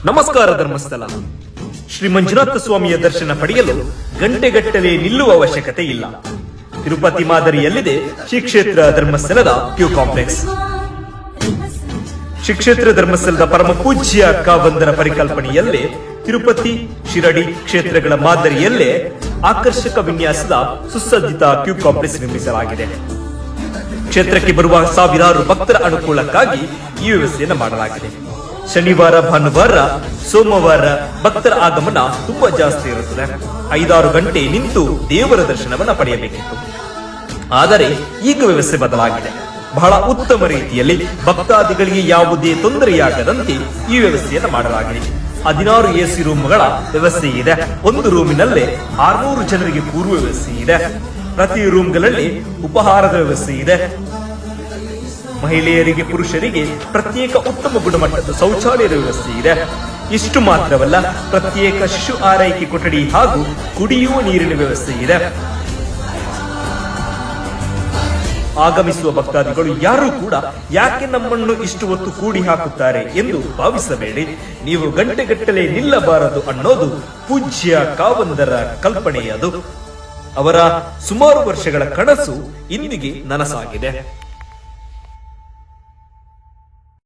ನಮಸ್ಕಾರ ಧರ್ಮಸ್ಥಳ. ಶ್ರೀ ಮಂಜುನಾಥ ಸ್ವಾಮಿಯ ದರ್ಶನ ಪಡೆಯಲು ಗಂಟೆಗಟ್ಟಲೆ ನಿಲ್ಲುವ ಅವಶ್ಯಕತೆ ಇಲ್ಲ. ತಿರುಪತಿ ಮಾದರಿಯಲ್ಲಿದೆ ಶ್ರೀ ಕ್ಷೇತ್ರ ಧರ್ಮಸ್ಥಳದ ಕ್ಯೂ ಕಾಂಪ್ಲೆಕ್ಸ್. ಶ್ರೀ ಕ್ಷೇತ್ರ ಧರ್ಮಸ್ಥಳದ ಪರಮ ಪೂಜ್ಯ ಕಾವಂದರ ಪರಿಕಲ್ಪನೆಯಲ್ಲೇ ತಿರುಪತಿ ಶಿರಡಿ ಕ್ಷೇತ್ರಗಳ ಮಾದರಿಯಲ್ಲೇ ಆಕರ್ಷಕ ವಿನ್ಯಾಸದ ಸುಸಜ್ಜಿತ ಕ್ಯೂ ಕಾಂಪ್ಲೆಕ್ಸ್ ನಿರ್ಮಿಸಲಾಗಿದೆ. ಕ್ಷೇತ್ರಕ್ಕೆ ಬರುವ ಸಾವಿರಾರು ಭಕ್ತರ ಅನುಕೂಲಕ್ಕಾಗಿ ಈ ವ್ಯವಸ್ಥೆಯನ್ನು ಮಾಡಲಾಗಿದೆ. ಶನಿವಾರ, ಭಾನುವಾರ, ಸೋಮವಾರ ಭಕ್ತರ ಆಗಮನ ತುಂಬಾ ಜಾಸ್ತಿ ಇರುತ್ತದೆ. 5-6 ಗಂಟೆ ನಿಂತು ದೇವರ ದರ್ಶನವನ್ನ ಪಡೆಯಬೇಕಿತ್ತು. ಆದರೆ ಈಗ ವ್ಯವಸ್ಥೆ ಬದಲಾಗಿದೆ. ಬಹಳ ಉತ್ತಮ ರೀತಿಯಲ್ಲಿ ಭಕ್ತಾದಿಗಳಿಗೆ ಯಾವುದೇ ತೊಂದರೆಯಾಗದಂತೆ ಈ ವ್ಯವಸ್ಥೆಯನ್ನು ಮಾಡಲಾಗಿದೆ. 16 AC ರೂಮ್ಗಳ ವ್ಯವಸ್ಥೆ ಇದೆ. ಒಂದು ರೂಮಿನಲ್ಲೇ 600 ಜನರಿಗೆ ಕೂರುವ ವ್ಯವಸ್ಥೆ ಇದೆ. ಪ್ರತಿ ರೂಮ್ಗಳಲ್ಲಿ ಉಪಹಾರದ ವ್ಯವಸ್ಥೆ ಇದೆ. ಮಹಿಳೆಯರಿಗೆ, ಪುರುಷರಿಗೆ ಪ್ರತ್ಯೇಕ ಉತ್ತಮ ಗುಣಮಟ್ಟದ ಶೌಚಾಲಯದ ವ್ಯವಸ್ಥೆ ಇದೆ. ಇಷ್ಟು ಮಾತ್ರವಲ್ಲ, ಪ್ರತ್ಯೇಕ ಶಿಶು ಆರೈಕೆ ಕೊಠಡಿ ಹಾಗೂ ಕುಡಿಯುವ ನೀರಿನ ವ್ಯವಸ್ಥೆ ಇದೆ. ಆಗಮಿಸುವ ಭಕ್ತಾದಿಗಳು ಯಾರೂ ಕೂಡ ಯಾಕೆ ನಮ್ಮನ್ನು ಇಷ್ಟು ಹೊತ್ತು ಕೂಡಿ ಹಾಕುತ್ತಾರೆ ಎಂದು ಭಾವಿಸಬೇಡಿ. ನೀವು ಗಂಟೆಗಟ್ಟಲೆ ನಿಲ್ಲಬಾರದು ಅನ್ನೋದು ಪೂಜ್ಯ ಕಾವಂದರ ಕಲ್ಪನೆಯದು. ಅವರ ಸುಮಾರು ವರ್ಷಗಳ ಕನಸು ಇಂದಿಗೆ ನನಸಾಗಿದೆ.